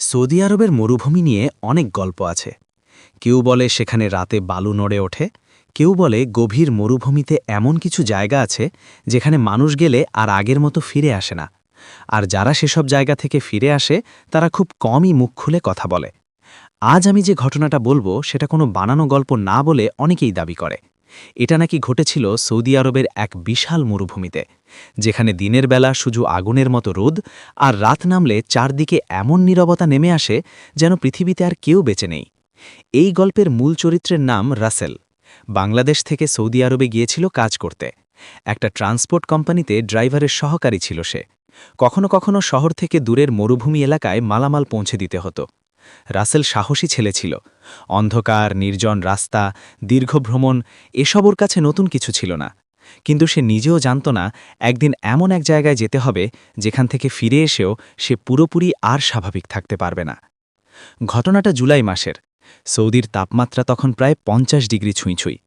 Saudi আরবের মরুভূমি নিয়ে অনেক গল্প আছে। কেউ বলে সেখানে রাতে বালু নড়ে ওঠে, কেউ বলে গভীর মরুভূমিতে এমন কিছু জায়গা আছে যেখানে মানুষ গেলে আর আগের মতো ফিরে আসে না। আর যারা সেসব জায়গা থেকে ফিরে আসে তারা খুব কমই মুখ খুলে কথা বলে। আজ আমি যে ঘটনাটা বলবো সেটা কোনো বানানো গল্প না বলে অনেকেই দাবি করে। এটা নাকি ঘটেছিল সৌদি আরবের এক বিশাল মরুভূমিতে, যেখানে দিনের বেলা শুধু আগুনের মতো রোদ, আর রাত নামলে চারদিকে এমন নীরবতা নেমে আসে যেন পৃথিবীতে আর কেউ বেঁচে নেই। এই গল্পের মূল চরিত্রের নাম রাসেল। বাংলাদেশ থেকে সৌদি আরবে গিয়েছিল কাজ করতে। একটা ট্রান্সপোর্ট কোম্পানিতে ড্রাইভারের সহকারী ছিল সে। কখনো কখনো শহর থেকে দূরের মরুভূমি এলাকায় মালামাল পৌঁছে দিতে হতো। রাসেল সাহসী ছেলে ছিল। অন্ধকার, নির্জন রাস্তা, দীর্ঘ ভ্রমণ এসব ওর কাছে নতুন কিছু ছিল না। কিন্তু সে নিজেও জানত না একদিন এমন এক জায়গায় যেতে হবে যেখান থেকে ফিরে এসেও সে পুরোপুরি আর স্বাভাবিক থাকতে পারবে না। ঘটনাটা জুলাই মাসের। সৌদির তাপমাত্রা তখন প্রায় ৫০ ডিগ্রি ছুঁই।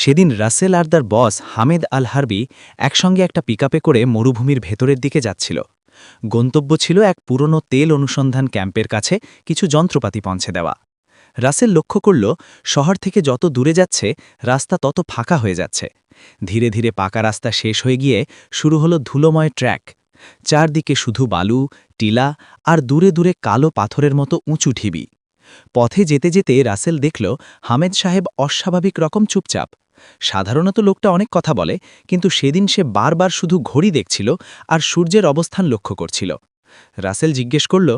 সেদিন রাসেল আর তার বস হামেদ আল হারবি একসঙ্গে একটা পিকআপে করে মরুভূমির ভেতরের দিকে যাচ্ছিল। গন্তব্য ছিল এক পুরনো তেল অনুসন্ধান ক্যাম্পের কাছে কিছু যন্ত্রপাতি পৌঁছে দেওয়া। রাসেল লক্ষ্য করল শহর থেকে যত দূরে যাচ্ছে রাস্তা তত ফাঁকা হয়ে যাচ্ছে। ধীরে ধীরে পাকা রাস্তা শেষ হয়ে গিয়ে শুরু হলো ধুলোময় ট্র্যাক। চারদিকে শুধু বালু, টিলা আর দূরে দূরে কালো পাথরের মতো উঁচু ঢিবি। পথে যেতে যেতে রাসেল দেখল হামেদ সাহেব অস্বাভাবিক রকম চুপচাপ। সাধারণত লোকটা অনেক কথা বলে, কিন্তু সেদিন সে বারবার শুধু ঘড়ি দেখছিল আর সূর্যের অবস্থান লক্ষ্য করছিল। রাসেল জিজ্ঞেস করল,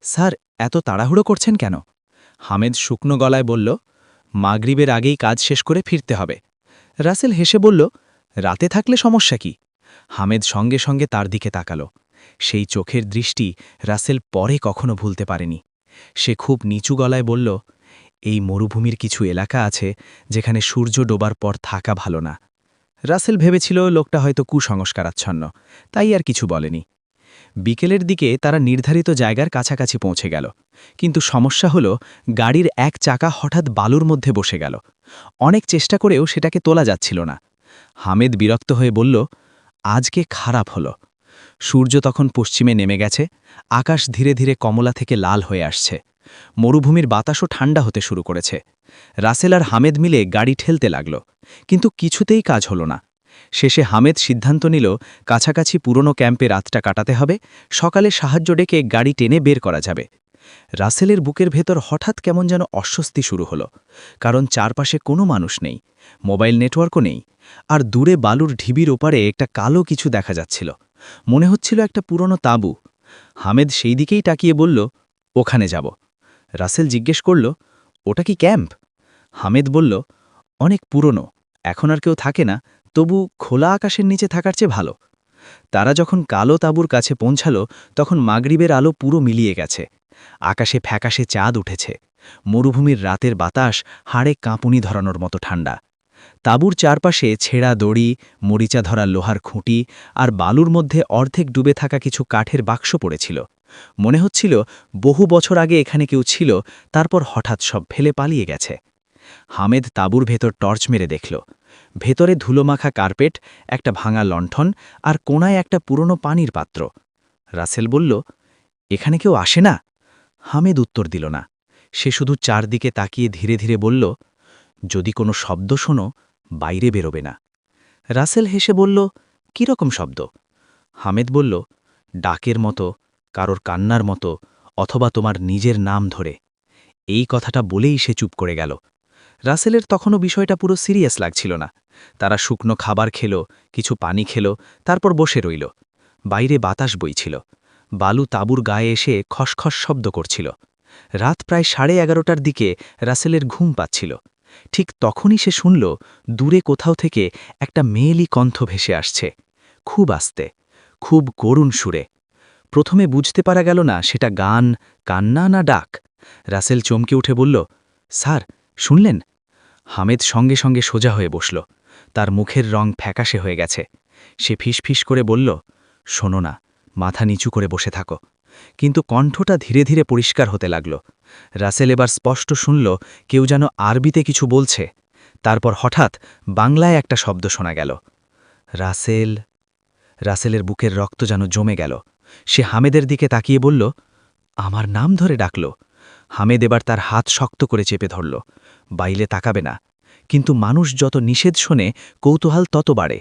স্যার, এত তাড়াহুড়ো করছেন কেন? হামেদ শুকনো গলায় বলল, মাগরিবের আগেই কাজ শেষ করে ফিরতে হবে। রাসেল হেসে বলল, রাতে থাকলে সমস্যা কি? হামেদ সঙ্গে সঙ্গে তার দিকে তাকাল। সেই চোখের দৃষ্টি রাসেল পরে কখনো ভুলতে পারেনি। সে খুব নিচু গলায় বলল, এই মরুভূমির কিছু এলাকা আছে যেখানে সূর্য ডোবার পর থাকা ভালো না। রাসেল ভেবেছিল লোকটা হয়তো কুসংস্কারাচ্ছন্ন, তাই আর কিছু বলেনি। বিকেলের দিকে তারা নির্ধারিত জায়গার কাছাকাছি পৌঁছে গেল, কিন্তু সমস্যা হলো গাড়ির এক চাকা হঠাৎ বালুর মধ্যে বসে গেল। অনেক চেষ্টা করেও সেটাকে তোলা যাচ্ছিল না। হামেদ বিরক্ত হয়ে বলল, আজকে খারাপ হলো। সূর্য তখন পশ্চিমে নেমে গেছে, আকাশ ধীরে ধীরে কমলা থেকে লাল হয়ে আসছে। মরুভূমির বাতাসও ঠান্ডা হতে শুরু করেছে। রাসেল আর হামেদ মিলে গাড়ি ঠেলতে লাগল, কিন্তু কিছুতেই কাজ হলো না। শেষে হামেদ সিদ্ধান্ত নিল কাছাকাছি পুরনো ক্যাম্পে রাতটা কাটাতে হবে, সকালে সাহায্য ডেকে গাড়ি টেনে বের করা যাবে। রাসেলের বুকের ভেতর হঠাৎ কেমন যেন অস্বস্তি শুরু হলো, কারণ চারপাশে কোনো মানুষ নেই, মোবাইল নেটওয়ার্কও নেই, আর দূরে বালুর ঢিবির ওপারে একটা কালো কিছু দেখা যাচ্ছিল। মনে হচ্ছিল একটা পুরনো তাঁবু। হামেদ সেই দিকেই তাকিয়ে বলল, ওখানে যাব। রাসেল জিজ্ঞেস করল, ওটা কি ক্যাম্প? হামেদ বলল, অনেক পুরনো, এখন আর কেউ থাকে না, তবু খোলা আকাশের নিচে থাকার চেয়ে ভালো। তারা যখন কালো তাঁবুর কাছে পৌঁছাল তখন মাগরিবের আলো পুরো মিলিয়ে গেছে। আকাশে ফ্যাকাশে চাঁদ উঠেছে। মরুভূমির রাতের বাতাস হাড়ে কাঁপুনি ধরানোর মতো ঠান্ডা। তাঁবুর চারপাশে ছেঁড়া দড়ি, মরিচা ধরা লোহার খুঁটি আর বালুর মধ্যে অর্ধেক ডুবে থাকা কিছু কাঠের বাক্স পড়েছিল। মনে হচ্ছিল বহু বছর আগে এখানে কেউ ছিল, তারপর হঠাৎ সব ফেলে পালিয়ে গেছে। হামেদ তাঁবুর ভেতর টর্চ মেরে দেখল। ভেতরে ধুলোমাখা কার্পেট, একটা ভাঙা লণ্ঠন আর কোণায় একটা পুরনো পানির পাত্র। রাসেল বলল, এখানে কেউ আসে না? হামেদ উত্তর দিল না। সে শুধু চারদিকে তাকিয়ে ধীরে ধীরে বলল, যদি কোনো শব্দ শোনো, বাইরে বেরোবে না। রাসেল হেসে বলল, কীরকম শব্দ? হামেদ বলল, ডাকের মতো, কারোর কান্নার মতো, অথবা তোমার নিজের নাম ধরে। এই কথাটা বলেই সে চুপ করে গেল। রাসেলের তখনও বিষয়টা পুরো সিরিয়াস লাগছিল না। তারা শুকনো খাবার খেল, কিছু পানি খেল, তারপর বসে রইল। বাইরে বাতাস বইছিল। বালু তাঁবুর গায়ে এসে খসখস শব্দ করছিল। রাত প্রায় 11:30টার দিকে রাসেলের ঘুম পাচ্ছিল। ঠিক তখনই সে শুনল দূরে কোথাও থেকে একটা মেয়েলি কণ্ঠ ভেসে আসছে, খুব আস্তে, খুব করুণ সুরে। প্রথমে বুঝতে পারা গেল না সেটা গান, কান্না না ডাক। রাসেল চমকে উঠে বলল, স্যার, শুনলেন? হামেদ সঙ্গে সঙ্গে সোজা হয়ে বসল। তার মুখের রং ফ্যাকাশে হয়ে গেছে। সে ফিসফিস করে বলল, শোনো না, মাথা নিচু করে বসে থাকো। কিন্তু কণ্ঠটা ধীরে ধীরে পরিষ্কার হতে লাগল। রাসেল এবার স্পষ্ট শুনল কেউ যেন আরবিতে কিছু বলছে। তারপর হঠাৎ বাংলায় একটা শব্দ শোনা গেল, রাসেল। রাসেলের বুকের রক্ত যেন জমে গেল। সে হামেদের দিকে তাকিয়ে বলল, আমার নাম ধরে ডাকল। হামেদ এবার তার হাত শক্ত করে চেপে ধরল। বাইরে তাকাবে না। কিন্তু মানুষ যত নিষেধ শোনে কৌতূহল তত বাড়ে।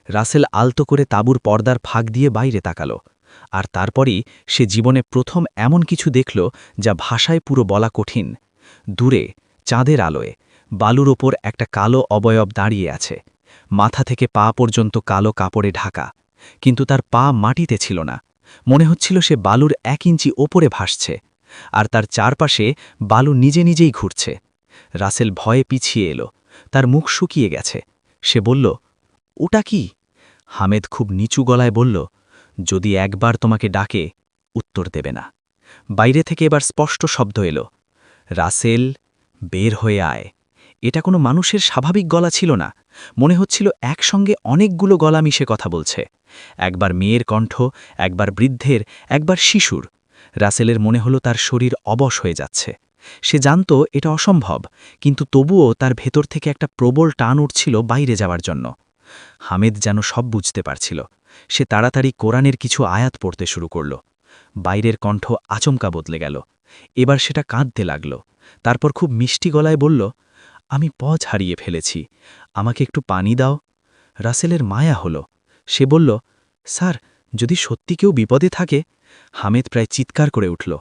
রাসেল আলতো করে তাঁবুর পর্দার ফাঁক দিয়ে বাইরে তাকাল। আর তারপরই সে জীবনে প্রথম এমন কিছু দেখল যা ভাষায় পুরো বলা কঠিন। দূরে চাঁদের আলোয় বালুর ওপর একটা কালো অবয়ব দাঁড়িয়ে আছে। মাথা থেকে পা পর্যন্ত কালো কাপড়ে ঢাকা, কিন্তু তার পা মাটিতে ছিল না। মনে হচ্ছিল সে বালুর 1 ইঞ্চি ওপরে ভাসছে, আর তার চারপাশে বালু নিজে নিজেই ঘুরছে। রাসেল ভয়ে পিছিয়ে এলো। তার মুখ শুকিয়ে গেছে। সে বলল, ওটা কি? হামেদ খুব নিচু গলায় বলল, যদি একবার তোমাকে ডাকে, উত্তর দেবে না। বাইরে থেকে এবার স্পষ্ট শব্দ এলো, রাসেল, বের হয়ে আয়। এটা কোনো মানুষের স্বাভাবিক গলা ছিল না। মনে হচ্ছিল একসঙ্গে অনেকগুলো গলা মিশে কথা বলছে। একবার মেয়ের কণ্ঠ, একবার বৃদ্ধের, একবার শিশুর। রাসেলের মনে হলো তার শরীর অবশ হয়ে যাচ্ছে। সে জানত এটা অসম্ভব, কিন্তু তবুও তার ভেতর থেকে একটা প্রবল টান উঠছিল বাইরে যাওয়ার জন্য। হামেদ যেন সব বুঝতে পারছিল। সে তাড়াতাড়ি কোরআনের কিছু আয়াত পড়তে শুরু করল। বাইরের কণ্ঠ আচমকা বদলে গেল। এবার সেটা কাঁদতে লাগল। তারপর খুব মিষ্টি গলায় বলল, আমি পথ হারিয়ে ফেলেছি, আমাকে একটু পানি দাও। রাসেলের মায়া হলো। সে বলল, স্যার, যদি সত্যি কেউ বিপদে থাকে। হামেদ প্রায় চিৎকার করে উঠল,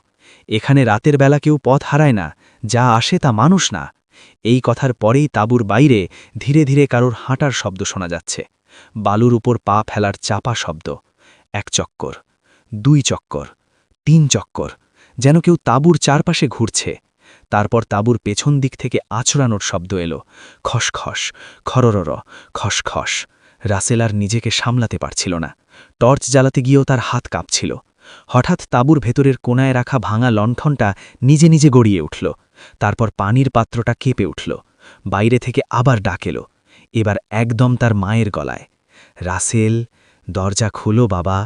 এখানে রাতের বেলা কেউ পথ হারায় না, যা আসে তা মানুষ না। এই কথার পরেই তাঁবুর বাইরে ধীরে ধীরে কারোর হাঁটার শব্দ শোনা যাচ্ছে। বালুর উপর পা ফেলার চাপা শব্দ। 1 চক্কর, 2 চক্কর, 3 চক্কর, যেন কেউ তাঁবুর চারপাশে ঘুরছে। তারপর তাঁবুর পেছন দিক থেকে আছড়ানোর শব্দ এলো, খসখস, খররর, খসখস। রাসেল আর নিজেকে সামলাতে পারছিল না। টর্চ জ্বালাতে গিয়েও তার হাত কাঁপছিল। হঠাৎ তাঁবুর ভেতরের কোনায় রাখা ভাঙা লণ্ঠনটা নিজে নিজে গড়িয়ে উঠল। তারপর পানির পাত্রটা কেঁপে উঠল। বাইরে থেকে আবার ডাক এলো, এবার একদম তার মায়ের গলায়, রাসেল, দরজা খোলো বাবা।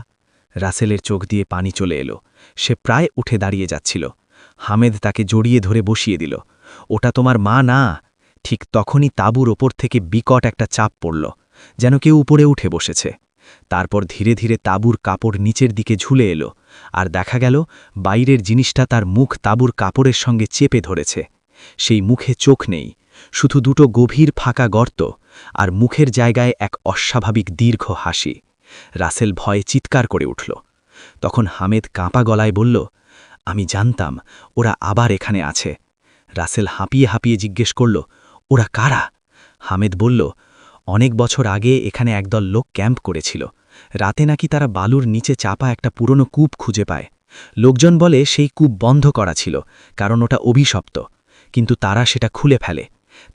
রাসেলের চোখ দিয়ে পানি চলে এলো। সে প্রায় উঠে দাঁড়িয়ে যাচ্ছিল। হামেদ তাকে জড়িয়ে ধরে বসিয়ে দিল। ওটা তোমার মা না। ঠিক তখনই তাঁবুর ওপর থেকে বিকট একটা চাপ পড়ল, যেন কেউ উপরে উঠে বসেছে। তারপর ধীরে ধীরে তাঁবুর কাপড় নিচের দিকে ঝুলে এলো, আর দেখা গেল বাইরের জিনিসটা তার মুখ তাঁবুর কাপড়ের সঙ্গে চেপে ধরেছে। সেই মুখে চোখ নেই, শুধু দুটো গভীর ফাঁকা গর্ত, আর মুখের জায়গায় এক অস্বাভাবিক দীর্ঘ হাসি। রাসেল ভয়ে চিৎকার করে উঠল। তখন হামেদ কাঁপা গলায় বলল, আমি জানতাম ওরা আবার এখানে আছে। রাসেল হাঁপিয়ে হাঁপিয়ে জিজ্ঞেস করল, ওরা কারা? হামেদ বলল, অনেক বছর আগে এখানে একদল লোক ক্যাম্প করেছিল। রাতে নাকি তারা বালুর নিচে চাপা একটা পুরনো কূপ খুঁজে পায়। লোকজন বলে সেই কূপ বন্ধ করা ছিল, কারণ ওটা অভিশপ্ত। কিন্তু তারা সেটা খুলে ফেলে।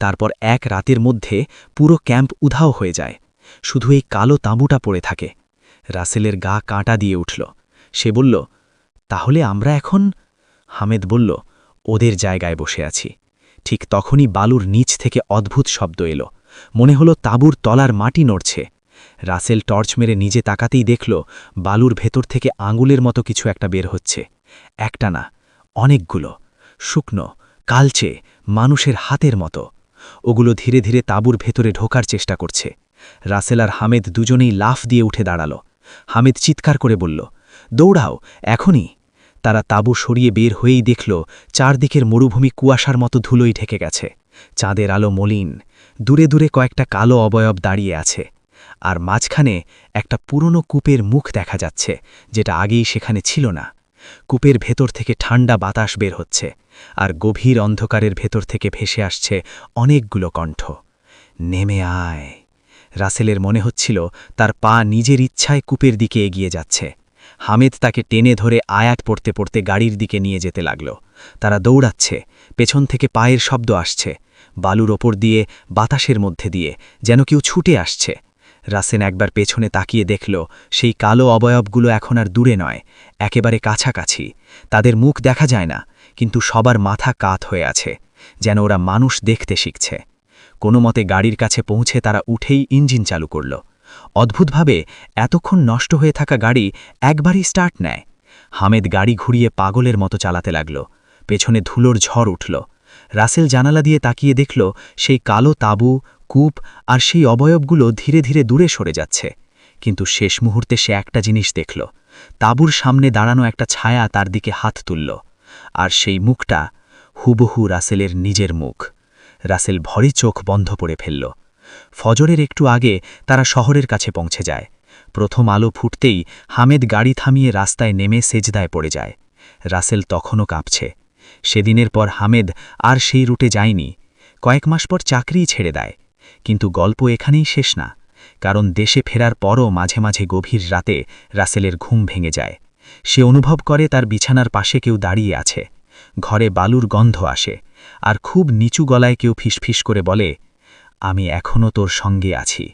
তারপর এক রাতের মধ্যে পুরো ক্যাম্প উধাও হয়ে যায়। শুধু এই কালো তাঁবুটা পড়ে থাকে। রাসেলের গা কাঁটা দিয়ে উঠল। সে বলল, তাহলে আমরা এখন? হামেদ বলল, ওদের জায়গায় বসে আছি। ঠিক তখনই বালুর নিচ থেকে অদ্ভুত শব্দ এলো। মনে হলো তাঁবুর তলার মাটি নড়ছে। রাসেল টর্চ মেরে নিজে তাকাতেই দেখল বালুর ভেতর থেকে আঙুলের মতো কিছু একটা বের হচ্ছে। একটা না, অনেকগুলো, শুকনো, কালচে, মানুষের হাতের মতো। ওগুলো ধীরে ধীরে তাঁবুর ভেতরে ঢোকার চেষ্টা করছে। রাসেল আর হামেদ দুজনেই লাফ দিয়ে উঠে দাঁড়াল। হামেদ চিৎকার করে বলল, দৌড়াও, এখনই। তারা তাঁবু সরিয়ে বের হয়েই দেখল চারদিকের মরুভূমি কুয়াশার মতো ধুলোই ঢেকে গেছে। চাঁদের আলো মলিন। দূরে দূরে কয়েকটা কালো অবয়ব দাঁড়িয়ে আছে। আর মাঝখানে একটা পুরনো কূপের মুখ দেখা যাচ্ছে, যেটা আগেই সেখানে ছিল না। কূপের ভেতর থেকে ঠান্ডা বাতাস বের হচ্ছে, আর গভীর অন্ধকারের ভেতর থেকে ভেসে আসছে অনেকগুলো কণ্ঠ। নেমে আয়। রাসেলের মনে হচ্ছিল তার পা নিজের ইচ্ছায় কূপের দিকে এগিয়ে যাচ্ছে। হামেদ তাকে টেনে ধরে আয়াত পড়তে পড়তে গাড়ির দিকে নিয়ে যেতে লাগল। তারা দৌড়াচ্ছে, পেছন থেকে পায়ের শব্দ আসছে, বালুর ওপর দিয়ে, বাতাসের মধ্যে দিয়ে, যেন কেউ ছুটে আসছে। রাসেল একবার পেছনে তাকিয়ে দেখল সেই কালো অবয়বগুলো এখন আর দূরে নয়, একেবারে কাছাকাছি। তাদের মুখ দেখা যায় না, কিন্তু সবার মাথা কাত হয়ে আছে, যেন ওরা মানুষ দেখতে শিখছে। কোনো মতে গাড়ির কাছে পৌঁছে তারা উঠেই ইঞ্জিন চালু করল। অদ্ভুতভাবে এতক্ষণ নষ্ট হয়ে থাকা গাড়ি একবারই স্টার্ট নেয়। হামেদ গাড়ি ঘুরিয়ে পাগলের মতো চালাতে লাগল। পেছনে ধুলোর ঝড় উঠল। রাসেল জানালা দিয়ে তাকিয়ে দেখল সেই কালো তাঁবু, কূপ আর সেই অবয়বগুলো ধীরে ধীরে দূরে সরে যাচ্ছে। কিন্তু শেষ মুহূর্তে সে একটা জিনিস দেখল, তাঁবুর সামনে দাঁড়ানো একটা ছায়া তার দিকে হাত তুলল, আর সেই মুখটা হুবহু রাসেলের নিজের মুখ। রাসেল ভরে চোখ বন্ধ করে ফেলল। ফজরের একটু আগে তারা শহরের কাছে পৌঁছে যায়। প্রথম আলো ফুটতেই হামেদ গাড়ি থামিয়ে রাস্তায় নেমে সেজদায় পড়ে যায়। রাসেল তখনও কাঁপছে। সেদিনের পর হামেদ আর সেই রুটে যায়নি। কয়েক মাস পর চাকরিই ছেড়ে দেয়। কিন্তু গল্প এখানেই শেষ না, কারণ দেশে ফেরার পরও মাঝে মাঝে গভীর রাতে রাসেলের ঘুম ভেঙে যায়। সে অনুভব করে তার বিছানার পাশে কেউ দাঁড়িয়ে আছে। ঘরে বালুর গন্ধ আসে, আর খুব নিচু গলায় কেউ ফিসফিস করে বলে, আমি এখনও তোর সঙ্গে আছি।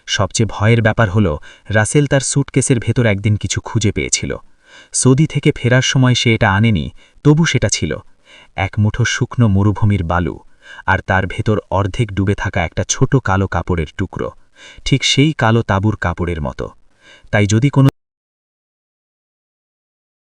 সবচেয়ে ভয়ের ব্যাপার হলো, রাসেল তার স্যুটকেসের ভেতর একদিন কিছু খুঁজে পেয়েছিল। সৌদি থেকে ফেরার সময় সে এটা আনেনি, তবু সেটা ছিল এক মুঠো শুকনো মরুভূমির বালু, আর তার ভেতর অর্ধেক ডুবে থাকা একটা ছোট কালো কাপড়ের টুকরো, ঠিক সেই কালো তাঁবুর কাপড়ের মতো। তাই যদি কোনো